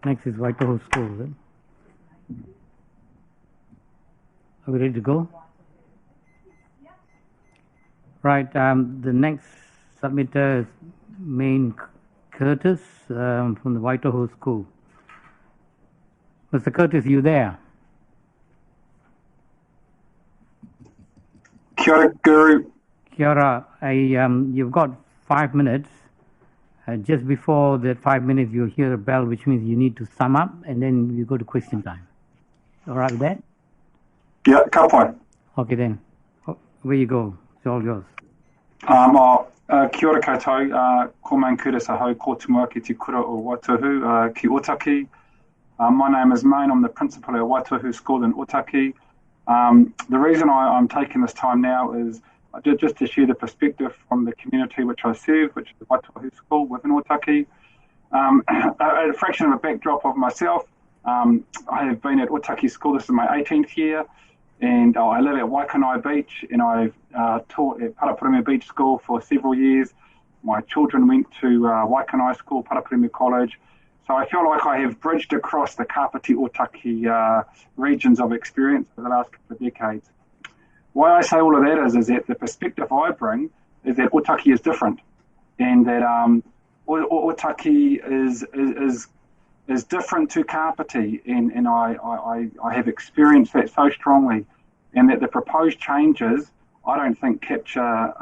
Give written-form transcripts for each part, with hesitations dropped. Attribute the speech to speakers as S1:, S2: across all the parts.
S1: Next is Waitoho School. Then. Are we ready to go? Right. The next submitter is Main Curtis from the Waitoho School. Mr. Curtis, you there?
S2: Kia ora, Guru.
S1: Kia ora. You've got 5 minutes. Just before that 5 minutes, you'll hear a bell, which means you need to sum up, and then you go to question time. All right with that?
S2: Yeah, ka pai.
S1: Okay, then. Where you go? It's all yours.
S2: Kia ora koutou, ko Main Curtis ahau, ko tumua ki te kura o Waitohu, ki Otaki. My name is Main. I'm the principal at Waitohu School in Otaki. The reason I'm taking this time now is just to share the perspective from the community which I serve, which is the Waitohu School within Otaki. A fraction of a backdrop of myself. I have been at Otaki School, this is my 18th year, and I live at Waikanai Beach, and I've taught at Paraparaumu Beach School for several years. My children went to Waikanai School, Paraparaumu College, so I feel like I have bridged across the Kāpiti Otaki regions of experience for the last couple of decades. Why I say all of that is that the perspective I bring is that Otaki is different, and that Otaki is different to Kāpiti, and I have experienced that so strongly, and that the proposed changes I don't think capture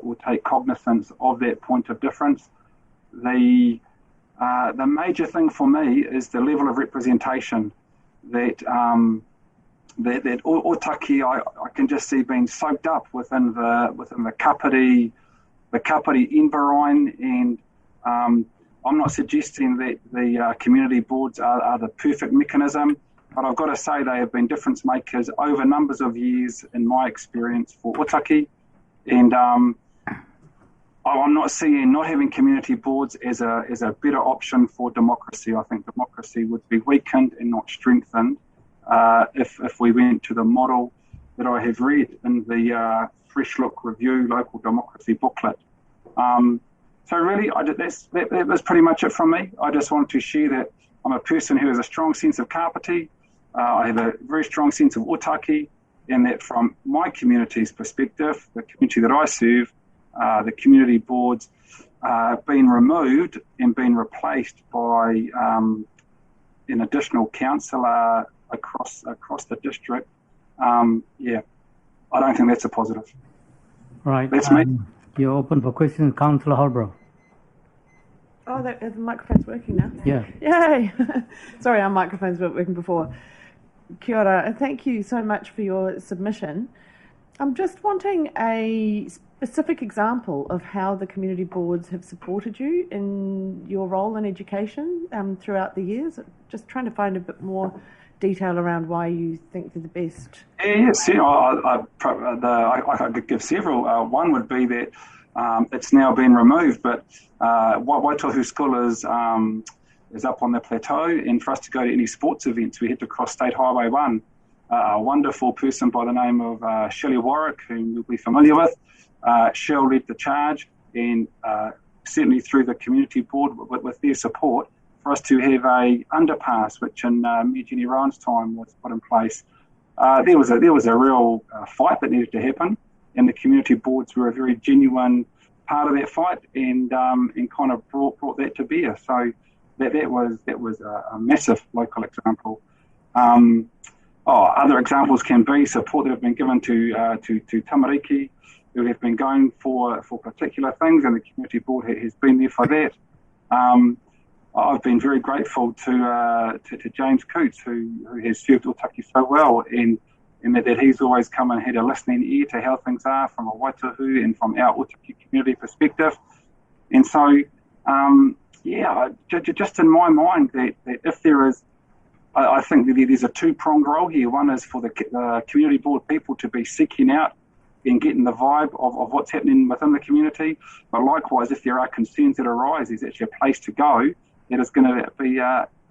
S2: or take cognizance of that point of difference. The major thing for me is the level of representation that Otaki I can just see being soaked up within the Kāpiti environment, and I'm not suggesting that the community boards are the perfect mechanism, but I've got to say they have been difference makers over numbers of years in my experience for Otaki, and I'm not seeing not having community boards as a better option for democracy. I think democracy would be weakened and not strengthened if we went to the model that I have read in the Fresh Look Review Local Democracy booklet. So really, that was pretty much it from me. I just want to share that I'm a person who has a strong sense of Kāpiti. I have a very strong sense of Otaki, and that from my community's perspective, the community that I serve, the community boards being removed and being replaced by an additional councillor across the district. I don't think that's a positive.
S1: Right.
S2: That's me.
S1: You're open for questions, Councillor Holbrook.
S3: Oh, the microphone's working now.
S1: Yeah.
S3: Yay! Sorry, our microphones weren't working before. Kia ora, and thank you so much for your submission. I'm just wanting a specific example of how the community boards have supported you in your role in education throughout the years. Just trying to find a bit more detail around why you think they're the best.
S2: Yes, I could give several. One would be that it's now been removed, but Waitohu School is up on the plateau, and for us to go to any sports events, we had to cross State Highway 1. A wonderful person by the name of Shelley Warwick, whom you'll be familiar with. Shell led the charge, and certainly through the community board with their support, for us to have a underpass, which in Jenny Rowan's time was put in place. There was a real fight that needed to happen, and the community boards were a very genuine part of that fight, and kind of brought that to bear. So that was a massive local example. Other examples can be support that have been given to tamariki who have been going for particular things, and the community board has been there for that. I've been very grateful to James Coots, who has served Otaki so well, and that he's always come and had a listening ear to how things are from a Waitohu and from our Otaki community perspective. And so, just in my mind, that if there is, I think that there's a two-pronged role here. One is for the community board people to be seeking out and getting the vibe of what's happening within the community. But likewise, if there are concerns that arise, there's actually a place to go that is going to be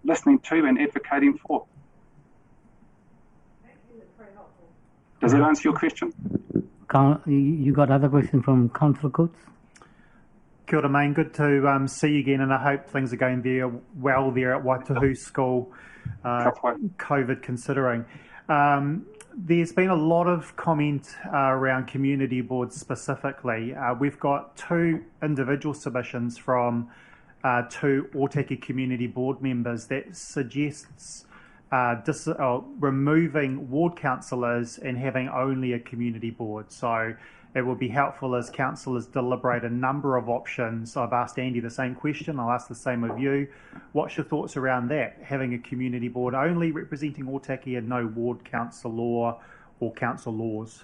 S2: listening to and advocating for. Does that answer your question?
S1: You got other questions from Councillor Coates?
S4: Kia ora, Main. Good to see you again, and I hope things are going well there at Waitohu School, COVID considering. There's been a lot of comment around community boards specifically. We've got 2 individual submissions from 2 Otaki community board members that suggests removing ward councillors and having only a community board. So it will be helpful as councillors deliberate a number of options. I've asked Andy the same question. I'll ask the same of you. What's your thoughts around that? Having a community board only representing Otaki and no ward councillor or council laws?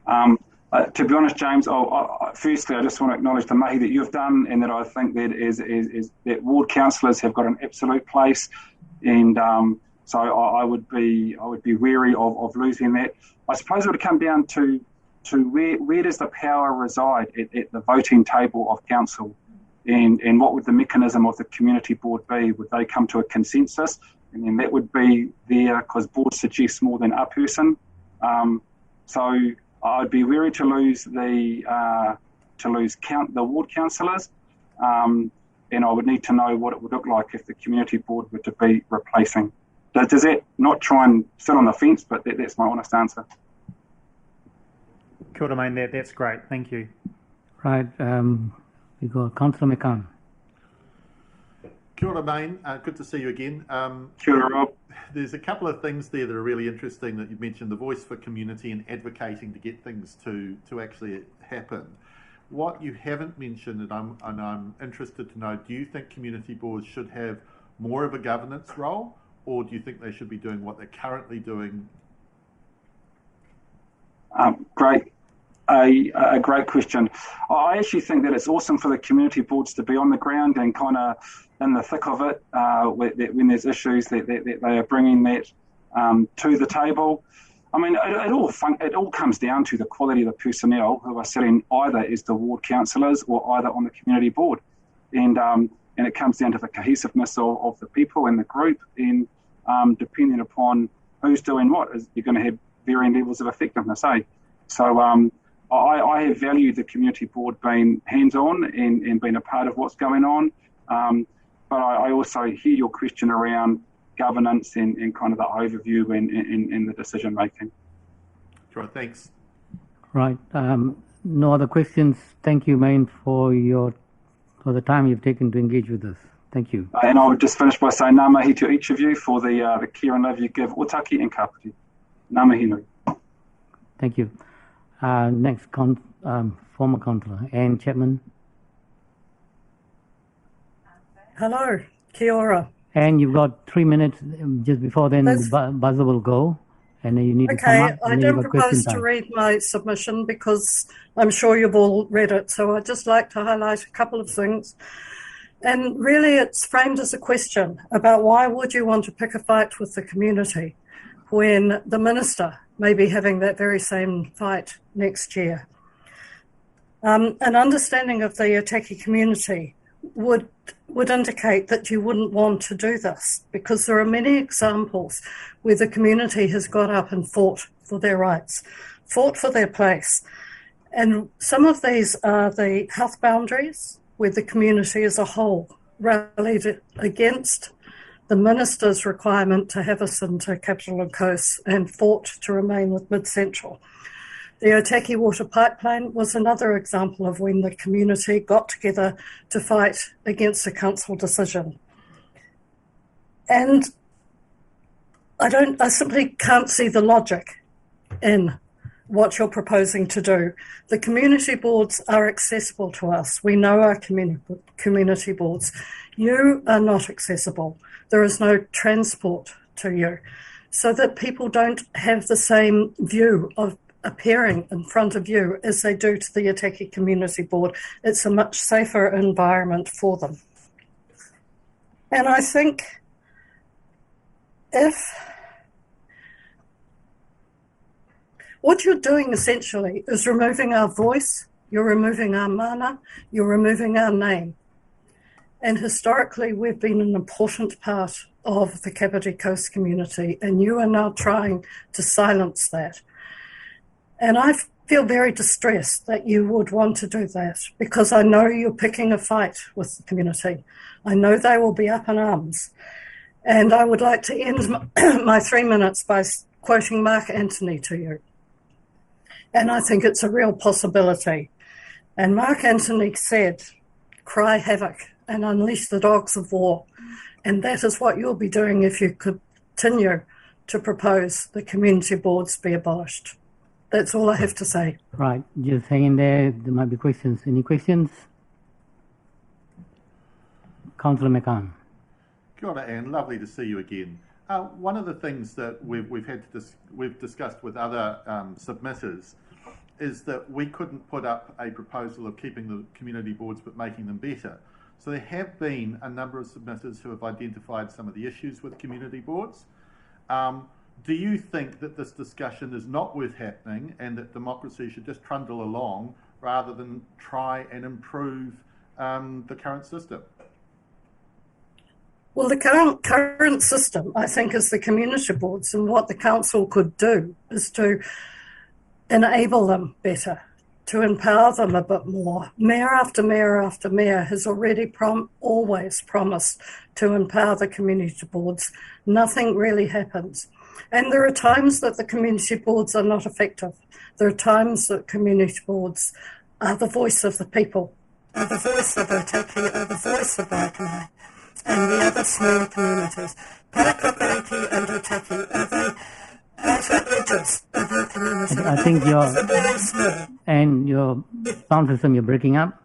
S2: To be honest, James, firstly, I just want to acknowledge the mahi that you've done, and that I think that is that ward councillors have got an absolute place, and so I would be wary of losing that. I suppose it would come down to where does the power reside at the voting table of council, and what would the mechanism of the community board be? Would they come to a consensus, and then that would be there because board suggests more than a person? So I'd be wary to lose the ward councillors, and I would need to know what it would look like if the community board were to be replacing. Does that not try and sit on the fence? But that's my honest answer.
S4: Kia ora, Main. That's great. Thank you.
S1: Right. We got Councillor McCann.
S5: Kia ora, Main. Good to see you again.
S2: Kia ora, Rob.
S5: There's a couple of things there that are really interesting that you mentioned, the voice for community and advocating to get things to actually happen. What you haven't mentioned, and I'm interested to know, do you think community boards should have more of a governance role, or do you think they should be doing what they're currently doing?
S2: Great. A great question. I actually think that it's awesome for the community boards to be on the ground and kind of in the thick of it when there's issues that they are bringing that to the table. I mean, it all comes down to the quality of the personnel who are sitting either as the ward councillors or either on the community board, and it comes down to the cohesiveness of the people in the group, and depending upon who's doing what, you're going to have varying levels of effectiveness. So I have valued the community board being hands-on and being a part of what's going on, but I also hear your question around governance and kind of the overview and the decision making.
S5: Sure, thanks.
S1: Right. No other questions. Thank you, Main, for the time you've taken to engage with us. Thank you.
S2: And I would just finish by saying ngā mihi to each of you for the care and love you give Otaki and Kāpiti. Ngā mihi nui.
S1: Thank you. Next, former councillor, Anne Chapman.
S6: Hello, kia ora.
S1: And you've got 3 minutes. Just before then, the buzzer will go, and then you need to come up.
S6: Okay, I don't propose to read my submission because I'm sure you've all read it. So I'd just like to highlight a couple of things. And really, it's framed as a question about why would you want to pick a fight with the community when the minister may be having that very same fight next year. An understanding of the Otaki community would indicate that you wouldn't want to do this, because there are many examples where the community has got up and fought for their rights, fought for their place. And some of these are the health boundaries, where the community as a whole rallied against the minister's requirement to have us into Capital and Coast and fought to remain with Mid-Central. The Otaki water pipeline was another example of when the community got together to fight against a council decision. And I simply can't see the logic in what you're proposing to do. The community boards are accessible to us. We know our community boards. You are not accessible. There is no transport to you, so that people don't have the same view of appearing in front of you as they do to the Otaki Community Board. It's a much safer environment for them. And I think if what you're doing essentially is removing our voice, you're removing our mana, you're removing our name. And historically, we've been an important part of the Kāpiti Coast community, and you are now trying to silence that. And I feel very distressed that you would want to do that, because I know you're picking a fight with the community. I know they will be up in arms. And I would like to end my 3 minutes by quoting Mark Antony to you. And I think it's a real possibility. And Mark Antony said, "Cry havoc and unleash the dogs of war." And that is what you'll be doing if you continue to propose the community boards be abolished. That's all I have to say.
S1: Right, just hang in there. There might be questions. Any questions? Councillor McCann.
S5: Kia ora, Anne. Lovely to see you again. One of the things that we've discussed with other submitters is that we couldn't put up a proposal of keeping the community boards but making them better. So there have been a number of submitters who have identified some of the issues with community boards. Do you think that this discussion is not worth happening and that democracy should just trundle along rather than try and improve the current system?
S6: Well, the current system, I think, is the community boards, and what the council could do is to enable them better, to empower them a bit more. Mayor after mayor after mayor has already always promised to empower the community boards. Nothing really happens. And there are times that the community boards are not effective. There are times that community boards are the voice of the people, are the voice of Otaki, are the voice of Waikanae, and the other small communities. Kāpiti and Otaki are the outer edges of our community.
S1: I think your sound system, you're breaking up.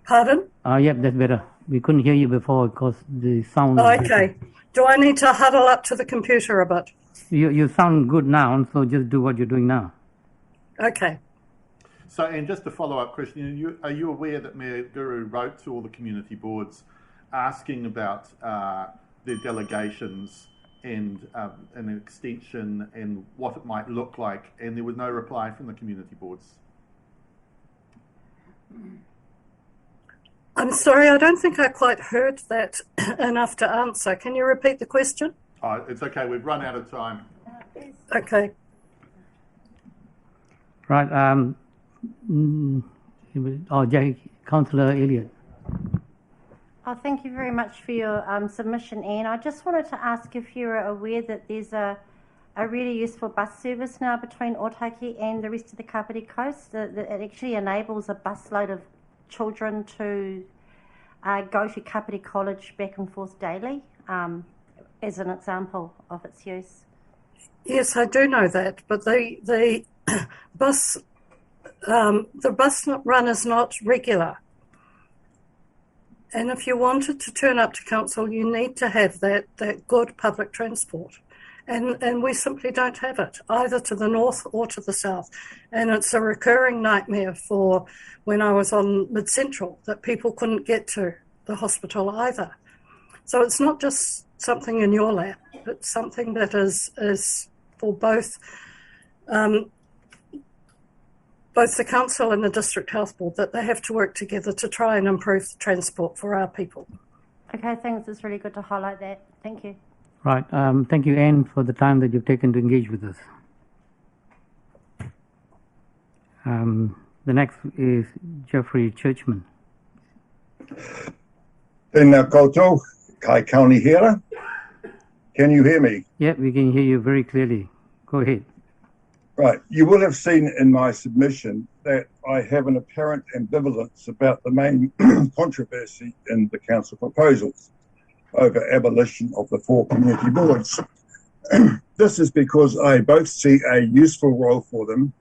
S6: Pardon?
S1: Yep, that's better. We couldn't hear you before because the sound.
S6: Okay. Do I need to huddle up to the computer a bit?
S1: You sound good now, so just do what you're doing now.
S6: Okay.
S5: So, and just a follow-up question, are you aware that Mayor Guru wrote to all the community boards asking about their delegations and an extension and what it might look like, and there was no reply from the community boards?
S6: I'm sorry, I don't think I quite heard that enough to answer. Can you repeat the question?
S5: Oh, it's okay, we've run out of time.
S6: Okay.
S1: Right. Councillor Elliott.
S7: Oh, thank you very much for your submission, Anne. I just wanted to ask if you're aware that there's a really useful bus service now between Otaki and the rest of the Kāpiti coast. That it actually enables a busload of children to go to Kāpiti College back and forth daily, as an example of its use.
S6: Yes, I do know that, but the bus run is not regular. And if you wanted to turn up to council, you need to have that good public transport. And we simply don't have it, either to the north or to the south. And it's a recurring nightmare for when I was on Mid-Central, that people couldn't get to the hospital either. So it's not just something in your lap, it's something that is for both the council and the district health board, that they have to work together to try and improve the transport for our people.
S7: Okay, thanks. It's really good to highlight that. Thank you.
S1: Right. Thank you, Anne, for the time that you've taken to engage with us. The next is Jeffrey Churchman.
S8: Tēnā koutou, kai kauni hera. Can you hear me?
S1: Yeah, we can hear you very clearly. Go ahead.
S8: Right. You will have seen in my submission that I have an apparent ambivalence about the main controversy in the council proposals over abolition of the 4 community boards. This is because I both see a useful role for them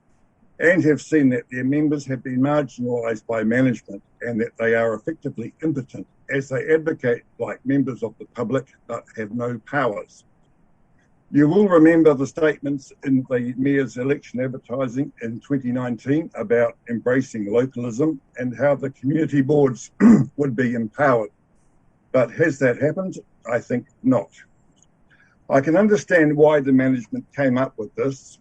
S8: and have seen that their members have been marginalised by management and that they are effectively impotent as they advocate like members of the public but have no powers. You will remember the statements in the Mayor's election advertising in 2019 about embracing localism and how the community boards would be empowered. But has that happened? I think not. I can understand why the management came up with this.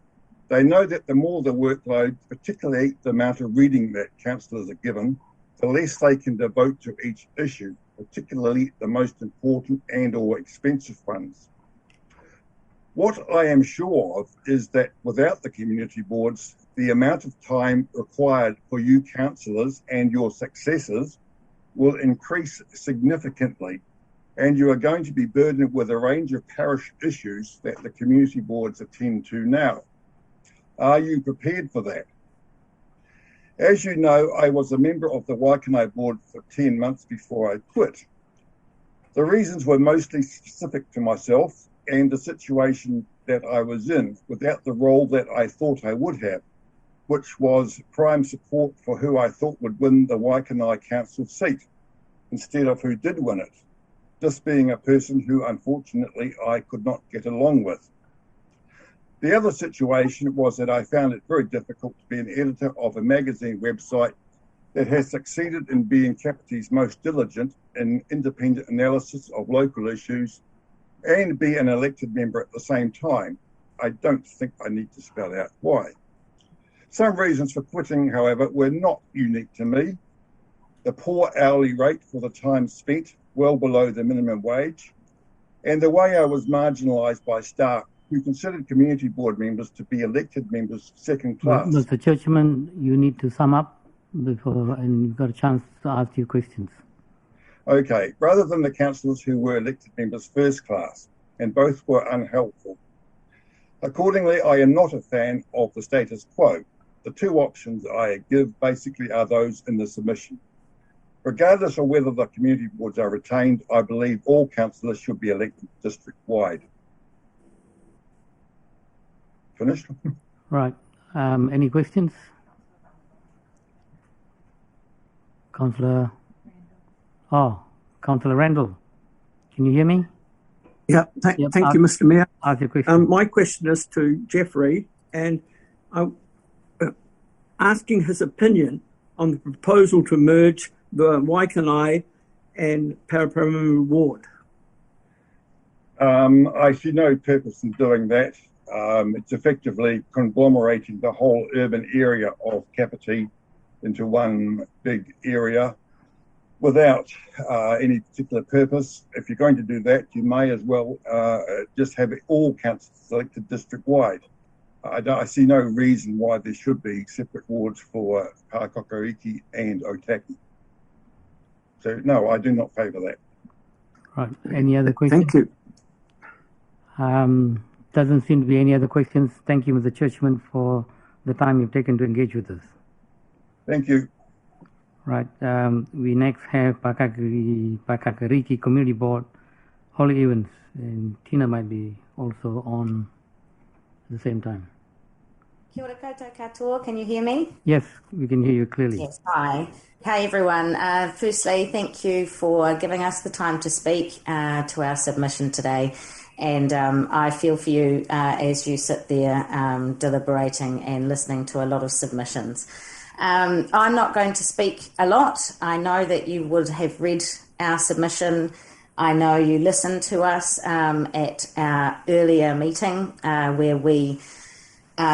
S8: They know that the more the workload, particularly the amount of reading that councillors are given, the less they can devote to each issue, particularly the most important and or expensive ones. What I am sure of is that without the community boards, the amount of time required for you councillors and your successors will increase significantly, and you are going to be burdened with a range of parish issues that the community boards attend to now. Are you prepared for that? As you know, I was a member of the Waikanai board for 10 months before I quit. The reasons were mostly specific to myself and the situation that I was in without the role that I thought I would have, which was prime support for who I thought would win the Waikanai council seat instead of who did win it, just being a person who unfortunately I could not get along with. The other situation was that I found it very difficult to be an editor of a magazine website that has succeeded in being Kāpiti's most diligent in independent analysis of local issues and be an elected member at the same time. I don't think I need to spell out why. Some reasons for quitting, however, were not unique to me. The poor hourly rate for the time spent, well below the minimum wage, and the way I was marginalised by staff who considered community board members to be elected members second class.
S1: Mr. Churchman, you need to sum up before, and you've got a chance to ask your questions.
S8: Okay, rather than the councillors who were elected members first class, and both were unhelpful. Accordingly, I am not a fan of the status quo. The two options I give basically are those in the submission. Regardless of whether the community boards are retained, I believe all councillors should be elected district-wide. Finished?
S1: Right. Any questions? Councillor Randall, can you hear me?
S9: Yeah, thank you, Mr. Mayor.
S1: Ask your question.
S9: My question is to Jeffrey, and I'm asking his opinion on the proposal to merge the Waikanai and Paraparaumu ward.
S8: I see no purpose in doing that. It's effectively conglomerating the whole urban area of Kāpiti into one big area without any particular purpose. If you're going to do that, you may as well just have all councillors elected district-wide. I see no reason why there should be separate wards for Kākakariki and Otaki. So, no, I do not favour that.
S1: Right. Any other questions?
S9: Thank you.
S1: Doesn't seem to be any other questions. Thank you, Mr. Churchman, for the time you've taken to engage with us.
S8: Thank you.
S1: Right. We next have Kākakariki Community Board, Holly Evans, and Tina might be also on at the same time.
S10: Kia ora koutou katoa, can you hear me?
S1: Yes, we can hear you clearly.
S10: Yes, hi. Hey everyone. Firstly, thank you for giving us the time to speak to our submission today. And I feel for you as you sit there deliberating and listening to a lot of submissions. I'm not going to speak a lot. I know that you would have read our submission. I know you listened to us at our earlier meeting where we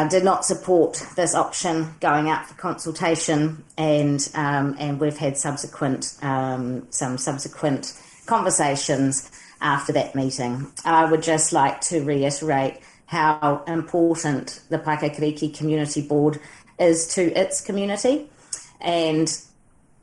S10: did not support this option going out for consultation, and we've had some subsequent conversations after that meeting. I would just like to reiterate how important the Kākakariki Community Board is to its community, and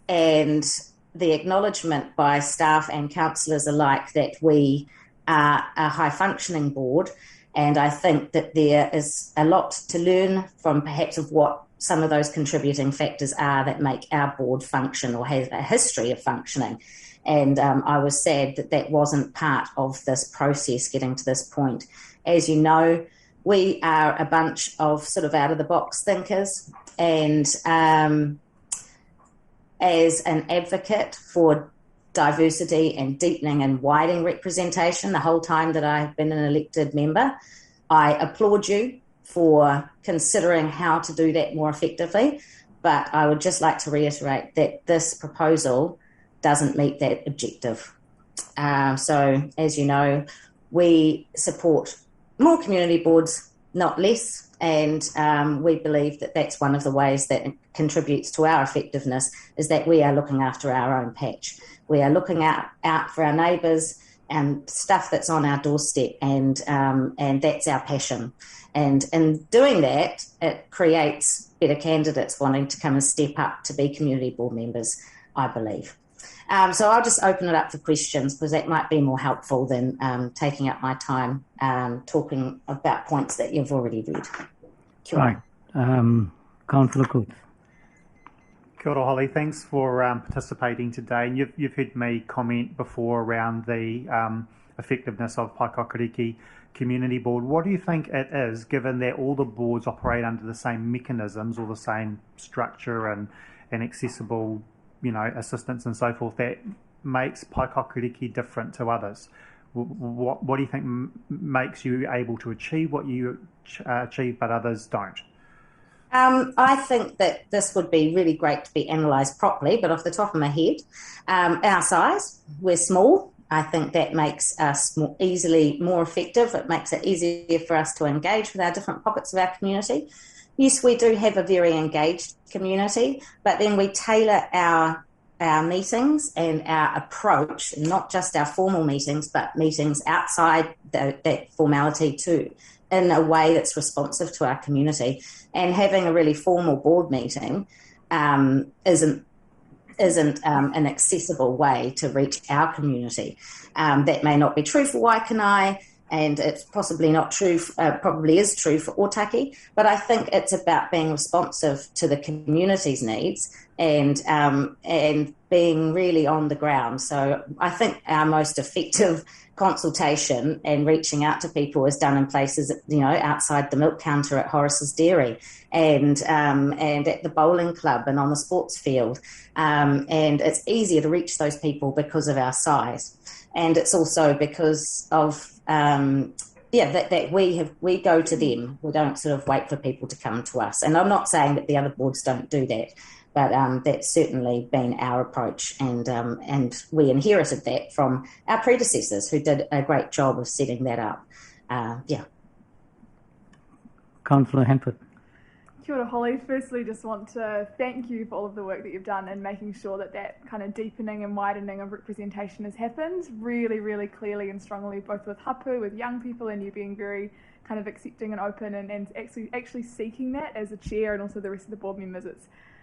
S10: the acknowledgement by staff and councillors alike that we are a high-functioning board. And I think that there is a lot to learn from perhaps of what some of those contributing factors are that make our board function or have a history of functioning. And I was sad that that wasn't part of this process getting to this point. As you know, we are a bunch of sort of out-of-the-box thinkers. And as an advocate for diversity and deepening and widening representation the whole time that I've been an elected member, I applaud you for considering how to do that more effectively. But I would just like to reiterate that this proposal doesn't meet that objective. So, as you know, we support more community boards, not less, and we believe that that's one of the ways that contributes to our effectiveness, is that we are looking after our own patch. We are looking out for our neighbours, stuff that's on our doorstep, and that's our passion. And in doing that, it creates better candidates wanting to come and step up to be community board members, I believe. So I'll just open it up for questions, because that might be more helpful than taking up my time talking about points that you've already read.
S1: Right. Councillor Coates.
S4: Kia ora, Holly. Thanks for participating today. And you've heard me comment before around the effectiveness of Paikākāriki Community Board. What do you think it is, given that all the boards operate under the same mechanisms or the same structure and accessible, assistance and so forth, that makes Paikākāriki different to others? What do you think makes you able to achieve what you achieve but others don't?
S10: I think that this would be really great to be analysed properly, but off the top of my head, our size, we're small. I think that makes us more effective. It makes it easier for us to engage with our different pockets of our community. Yes, we do have a very engaged community, but then we tailor our meetings and our approach, not just our formal meetings, but meetings outside that formality too, in a way that's responsive to our community. And having a really formal board meeting isn't an accessible way to reach our community. That may not be true for Waikanae, and it's possibly not true, probably is true for Otaki, but I think it's about being responsive to the community's needs and being really on the ground. So I think our most effective consultation and reaching out to people is done in places, outside the milk counter at Horace's Dairy and at the bowling club and on the sports field. And it's easier to reach those people because of our size. And it's also because of, that we go to them. We don't sort of wait for people to come to us. And I'm not saying that the other boards don't do that, but that's certainly been our approach, and we inherited that from our predecessors who did a great job of setting that up.
S1: Councillor Hanford.
S11: Kia ora, Holly. Firstly, just want to thank you for all of the work that you've done in making sure that kind of deepening and widening of representation has happened really, really clearly and strongly, both with hapu, with young people, and you being very kind of accepting and open and actually seeking that as a chair, and also the rest of the board members.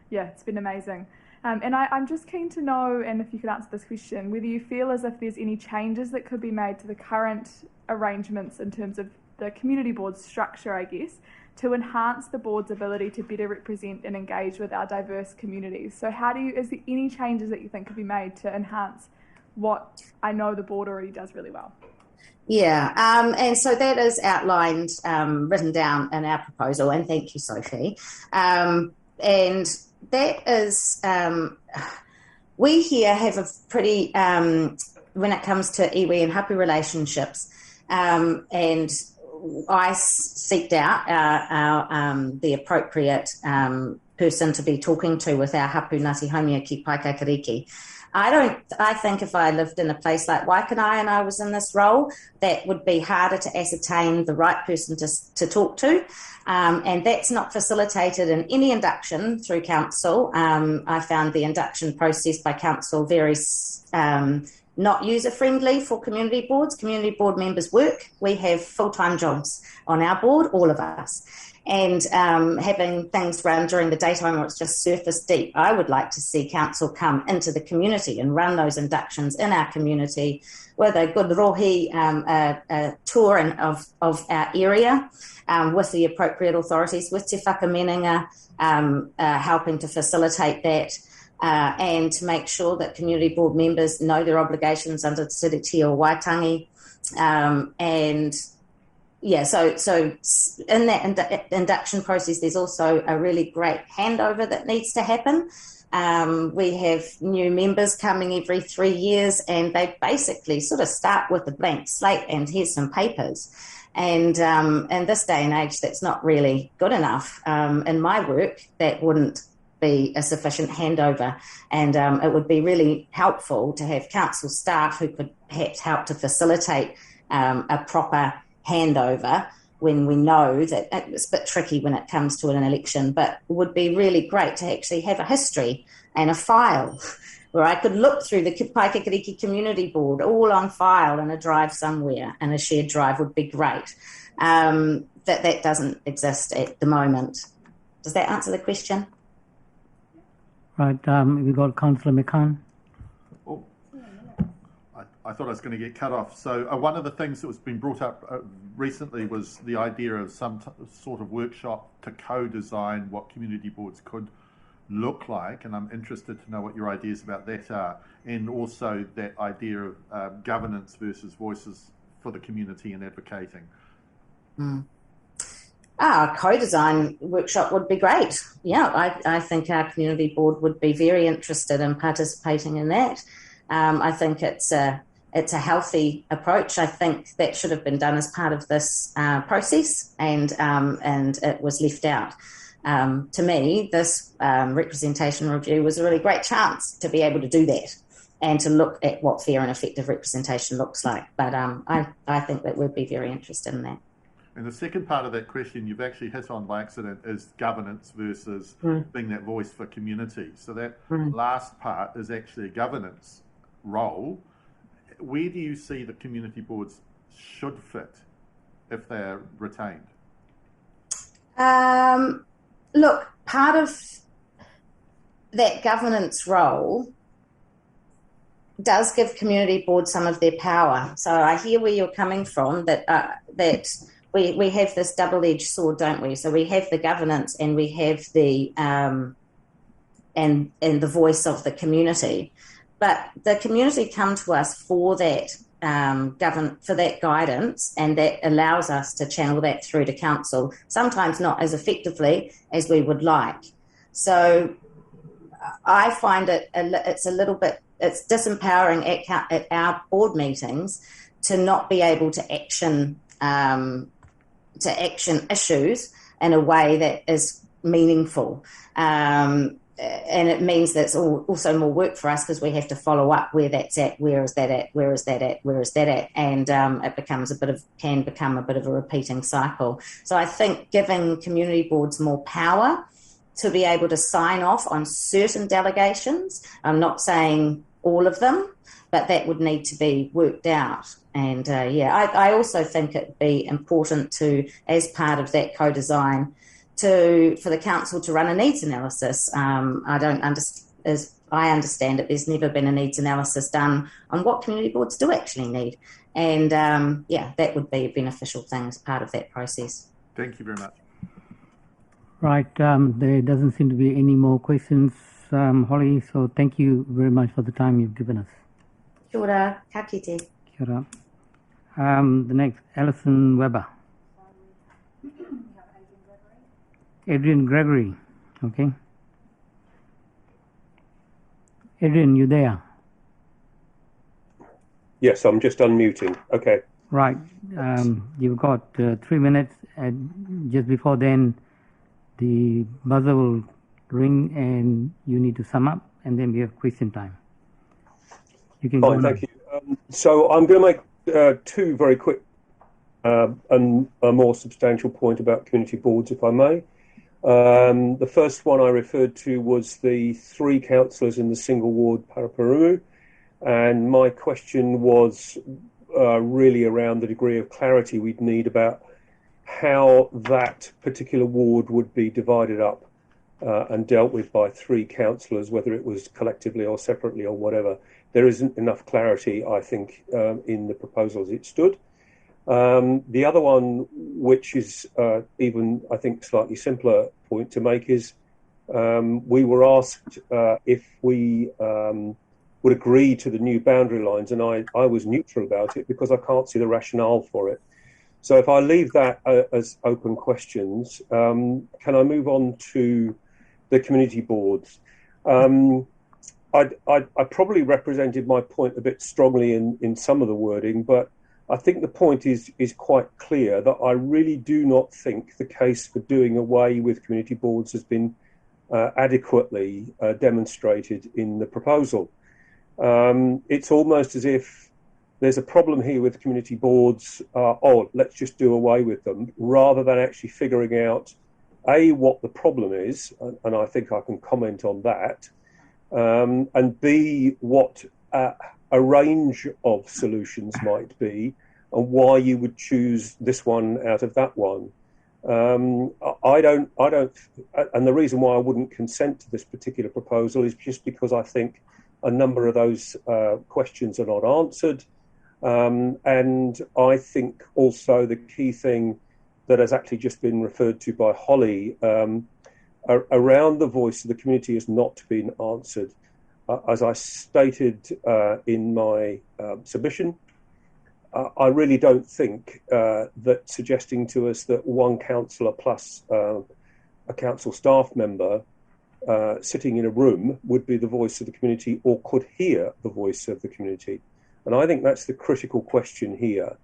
S11: It's been amazing. And I'm just keen to know, and if you could answer this question, whether you feel as if there's any changes that could be made to the current arrangements in terms of the community board structure, I guess, to enhance the board's ability to better represent and engage with our diverse communities. So is there any changes that you think could be made to enhance what I know the board already does really well?
S10: Yeah, and so that is outlined, written down in our proposal, and thank you, Sophie. And that is, we here have a pretty, when it comes to iwi and hapu relationships, and I seeked out the appropriate person to be talking to with our hapu Ngāti Haumia ki Paikākāriki. I think if I lived in a place like Waikanae and I was in this role, that would be harder to ascertain the right person to talk to. And that's not facilitated in any induction through council. I found the induction process by council very not user-friendly for community boards. Community board members work. We have full-time jobs on our board, all of us. And having things run during the daytime where it's just surface deep, I would like to see council come into the community and run those inductions in our community with a good rohi tour of our area with the appropriate authorities, with Te Whakamenenga helping to facilitate that. And to make sure that community board members know their obligations under Te Tiriti o Waitangi. So in that induction process, there's also a really great handover that needs to happen. We have new members coming every 3 years, and they basically sort of start with a blank slate and here's some papers. And in this day and age, that's not really good enough. In my work, that wouldn't be a sufficient handover, and it would be really helpful to have council staff who could perhaps help to facilitate a proper handover when we know that it's a bit tricky when it comes to an election, but it would be really great to actually have a history and a file where I could look through the Paikakiriki Community Board all on file in a drive somewhere, and a shared drive would be great. That doesn't exist at the moment. Does that answer the question?
S1: Right, we got Councillor McCann.
S5: Oh, I thought I was going to get cut off. So one of the things that was been brought up recently was the idea of some sort of workshop to co-design what community boards could look like, and I'm interested to know what your ideas about that are, and also that idea of governance versus voices for the community and advocating.
S10: A co-design workshop would be great. Yeah, I think our community board would be very interested in participating in that. I think it's a healthy approach. I think that should have been done as part of this process, and it was left out. To me, this representation review was a really great chance to be able to do that and to look at what fair and effective representation looks like. But I think that we'd be very interested in that.
S5: And the second part of that question you've actually hit on by accident is governance versus being that voice for community. So that last part is actually a governance role. Where do you see the community boards should fit if they're retained?
S10: Look, part of that governance role does give community boards some of their power. So I hear where you're coming from, that we have this double-edged sword, don't we? So we have the governance and we have the and the voice of the community. But the community come to us for that for that guidance, and that allows us to channel that through to council, sometimes not as effectively as we would like. So I find it's a little bit, it's disempowering at our board meetings to not be able to action issues in a way that is meaningful. And it means that's also more work for us, because we have to follow up where that's at, where is that at, where is that at, where is that at, and it can become a bit of a repeating cycle. So I think giving community boards more power to be able to sign off on certain delegations, I'm not saying all of them, but that would need to be worked out. And I also think it'd be important to, as part of that co-design, for the council to run a needs analysis. As I understand it, there's never been a needs analysis done on what community boards do actually need. And that would be a beneficial thing as part of that process.
S5: Thank you very much.
S1: Right, there doesn't seem to be any more questions, Holly, so thank you very much for the time you've given us.
S10: Kia ora, Kāpiti.
S1: Kia ora. The next, Alison Weber. Adrian Gregory, okay. Adrian, you there?
S12: Yes, I'm just unmuting. Okay.
S1: Right. You've got 3 minutes. And just before then, the buzzer will ring and you need to sum up, and then we have question time. You can go on.
S12: Thank you. So I'm going to make two very quick and a more substantial point about community boards, if I may. The first one I referred to was the 3 councillors in the single ward Paraparaumu, and my question was really around the degree of clarity we'd need about how that particular ward would be divided up and dealt with by 3 councillors, whether it was collectively or separately or whatever. There isn't enough clarity, I think, in the proposal as it stood. The other one, which is even, I think, slightly simpler point to make, is we were asked if we would agree to the new boundary lines, and I was neutral about it because I can't see the rationale for it. So if I leave that as open questions, can I move on to the community boards? I probably represented my point a bit strongly in some of the wording, but I think the point is quite clear that I really do not think the case for doing away with community boards has been adequately demonstrated in the proposal. It's almost as if there's a problem here with community boards, let's just do away with them, rather than actually figuring out, A, what the problem is, and I think I can comment on that, and B, what a range of solutions might be, and why you would choose this one out of that one. I don't, and the reason why I wouldn't consent to this particular proposal is just because I think a number of those questions are not answered. And I think also the key thing that has actually just been referred to by Holly around the voice of the community has not been answered. As I stated in my submission, I really don't think that suggesting to us that one councillor plus a council staff member sitting in a room would be the voice of the community or could hear the voice of the community. And I think that's the critical question here.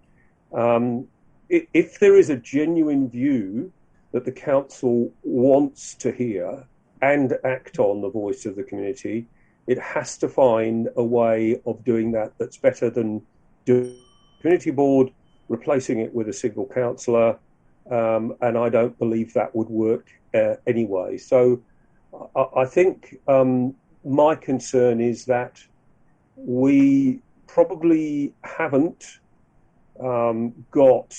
S12: If there is a genuine view that the council wants to hear and act on the voice of the community, it has to find a way of doing that that's better than doing community board, replacing it with a single councillor, and I don't believe that would work anyway. So I think my concern is that we probably haven't got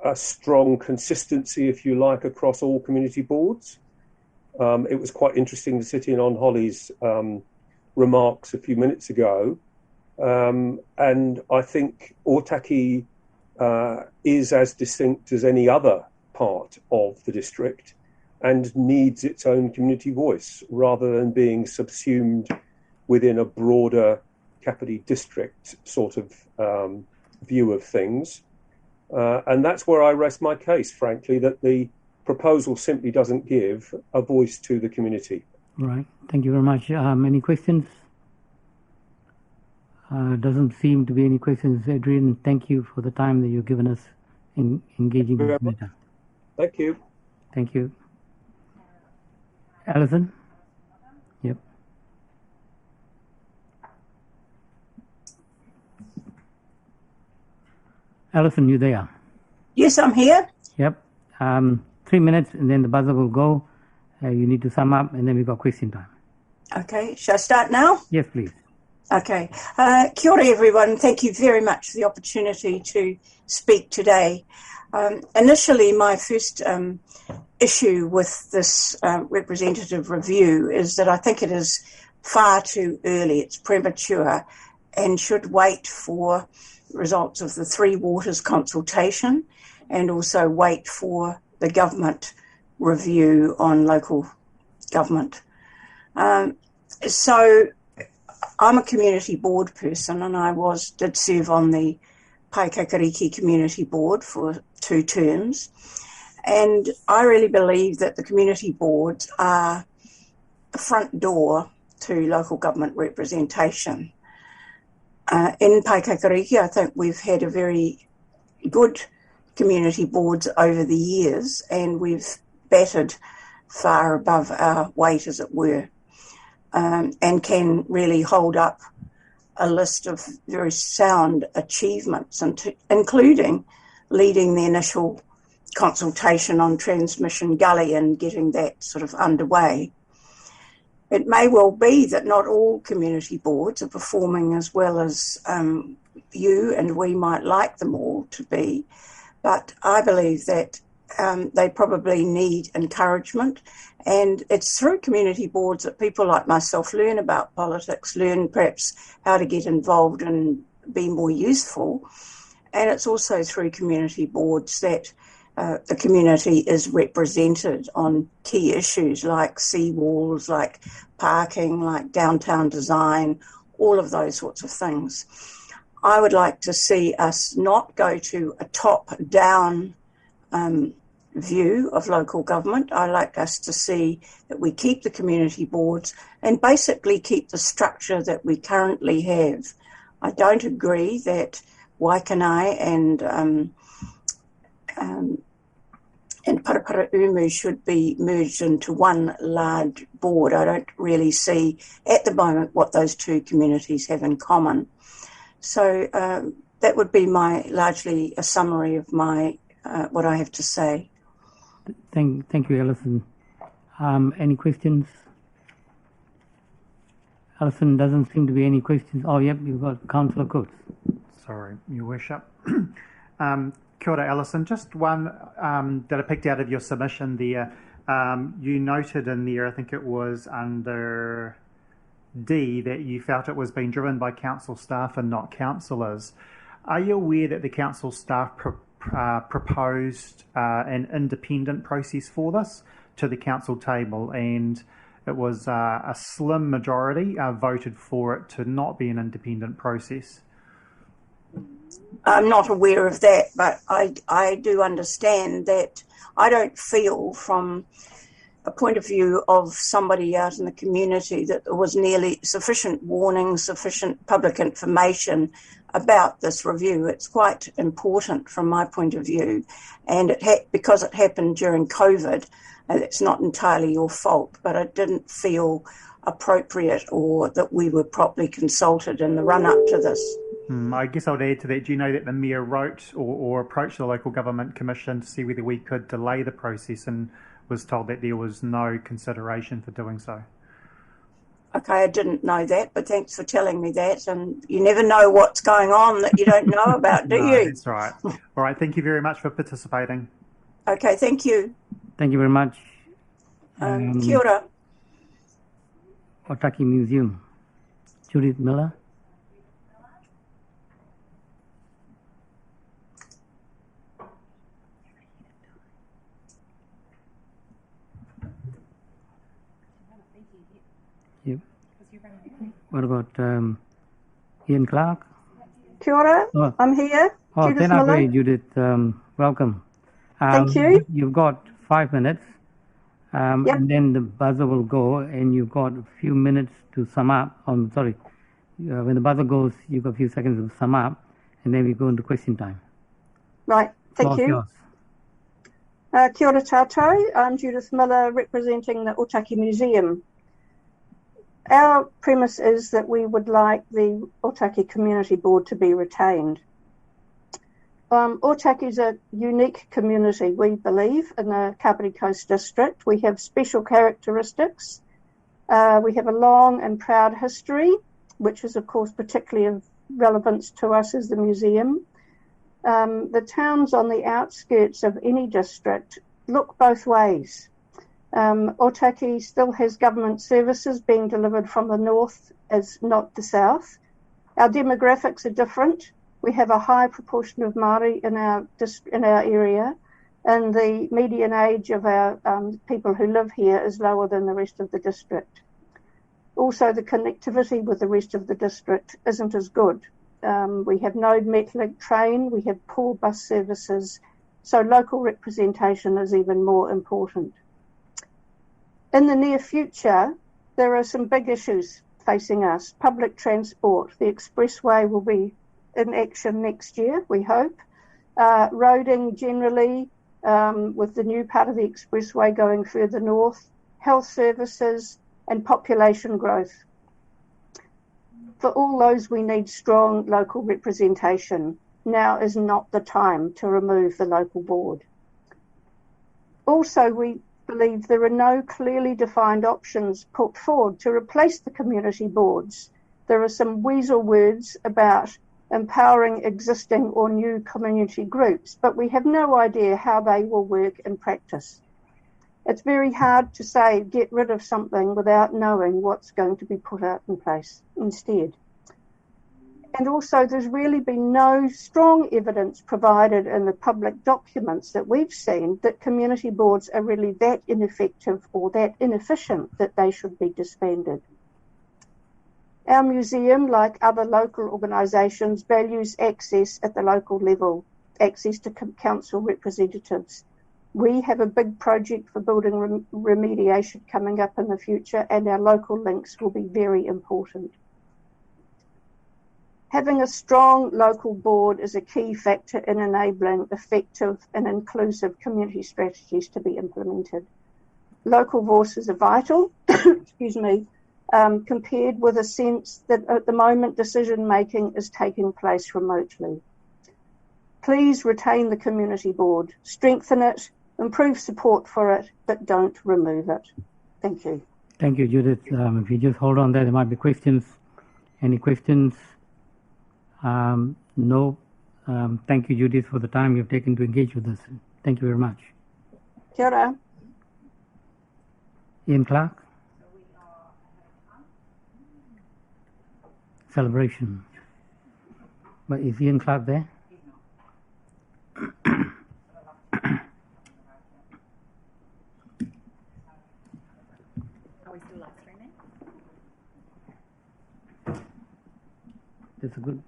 S12: a strong consistency, if you like, across all community boards. It was quite interesting to sit in on Holly's remarks a few minutes ago. And I think Ōtaki is as distinct as any other part of the district and needs its own community voice rather than being subsumed within a broader Kāpiti district sort of view of things. And that's where I rest my case, frankly, that the proposal simply doesn't give a voice to the community.
S1: Right. Thank you very much. Any questions? Doesn't seem to be any questions. Adrian, thank you for the time that you've given us in engaging with the matter.
S12: Thank you.
S1: Thank you. Alison? Yep. Alison, you there?
S13: Yes, I'm here.
S1: Yep. 3 minutes and then the buzzer will go. You need to sum up and then we've got question time.
S13: Okay. Shall I start now?
S1: Yes, please.
S13: Okay. Kia ora, everyone. Thank you very much for the opportunity to speak today. Initially, my first issue with this representative review is that I think it is far too early. It's premature and should wait for results of the Three Waters consultation and also wait for the government review on local government. So I'm a community board person and I did serve on the Paikakariki Community Board for 2 terms. And I really believe that the community boards are the front door to local government representation. In Paikakariki, I think we've had a very good community boards over the years and we've batted far above our weight, as it were, and can really hold up a list of very sound achievements, including leading the initial consultation on Transmission Gully and getting that sort of underway. It may well be that not all community boards are performing as well as you and we might like them all to be, but I believe that they probably need encouragement, and it's through community boards that people like myself learn about politics, learn perhaps how to get involved and be more useful, and it's also through community boards that the community is represented on key issues like seawalls, like parking, like downtown design, all of those sorts of things. I would like to see us not go to a top-down view of local government. I like us to see that we keep the community boards and basically keep the structure that we currently have. I don't agree that Waikanai and Paraparaumu should be merged into one large board. I don't really see at the moment what those two communities have in common. So that would be largely a summary of my what I have to say.
S1: Thank you, Alison. Any questions? Alison, doesn't seem to be any questions. Oh, yep, you've got Councillor Coates.
S4: Sorry, Your Worship. Kia ora, Alison. Just one that I picked out of your submission there. You noted in there, I think it was under D, that you felt it was being driven by council staff and not councillors. Are you aware that the council staff proposed an independent process for this to the council table, and it was a slim majority voted for it to not be an independent process?
S13: I'm not aware of that, but I do understand that. I don't feel from a point of view of somebody out in the community that there was nearly sufficient warning, sufficient public information about this review. It's quite important from my point of view, and because it happened during COVID, it's not entirely your fault, but I didn't feel appropriate or that we were properly consulted in the run-up to this.
S4: I guess I would add to that, do you know that the Mayor wrote or approached the Local Government Commission to see whether we could delay the process, and was told that there was no consideration for doing so?
S13: Okay, I didn't know that, but thanks for telling me that. And you never know what's going on that you don't know about, do you?
S4: That's right. All right, thank you very much for participating.
S13: Okay, thank you.
S1: Thank you very much.
S13: Kia ora.
S1: Otaki Museum. Judith Miller. Yep. What about Ian Clark?
S14: Kia ora,
S1: Oh.
S14: I'm here.
S1: Oh,
S14: Judith
S1: tēnā koe,
S14: Miller.
S1: Judith. Welcome.
S14: Thank you.
S1: You've got 5 minutes,
S14: Yep.
S1: and then the buzzer will go, and you've got a few minutes to sum up. Sorry, when the buzzer goes, you've got a few seconds to sum up, and then we go into question time.
S14: Right, thank
S1: Floor's
S14: you.
S1: yours.
S14: Kia ora tātou. I'm Judith Miller, representing the Otaki Museum. Our premise is that we would like the Otaki Community Board to be retained. Otaki is a unique community, we believe, in the Kāpiti Coast District. We have special characteristics. We have a long and proud history, which is, of course, particularly of relevance to us as the museum. The towns on the outskirts of any district look both ways. Otaki still has government services being delivered from the north as not the south. Our demographics are different. We have a high proportion of Māori in our area, and the median age of our people who live here is lower than the rest of the district. Also, the connectivity with the rest of the district isn't as good. We have no Metlink train, we have poor bus services, so local representation is even more important. In the near future, there are some big issues facing us. Public transport, the expressway will be in action next year, we hope. Roading generally, with the new part of the expressway going further north, health services and population growth. For all those, we need strong local representation. Now is not the time to remove the local board. Also, we believe there are no clearly defined options put forward to replace the community boards. There are some weasel words about empowering existing or new community groups, but we have no idea how they will work in practice. It's very hard to say get rid of something without knowing what's going to be put out in place instead. And also, there's really been no strong evidence provided in the public documents that we've seen that community boards are really that ineffective or that inefficient that they should be disbanded. Our museum, like other local organisations, values access at the local level, access to council representatives. We have a big project for building remediation coming up in the future, and our local links will be very important. Having a strong local board is a key factor in enabling effective and inclusive community strategies to be implemented. Local voices are vital, excuse me, compared with a sense that at the moment decision making is taking place remotely. Please retain the community board, strengthen it, improve support for it, but don't remove it. Thank you.
S1: Thank you, Judith. If you just hold on there might be questions. Any questions? No. Thank you, Judith, for the time you've taken to engage with us. Thank you very much.
S14: Kia ora.
S1: Ian Clark? Celebration. But is Ian Clark there?
S15: Are we still live streaming?
S1: That's a good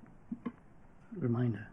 S1: reminder.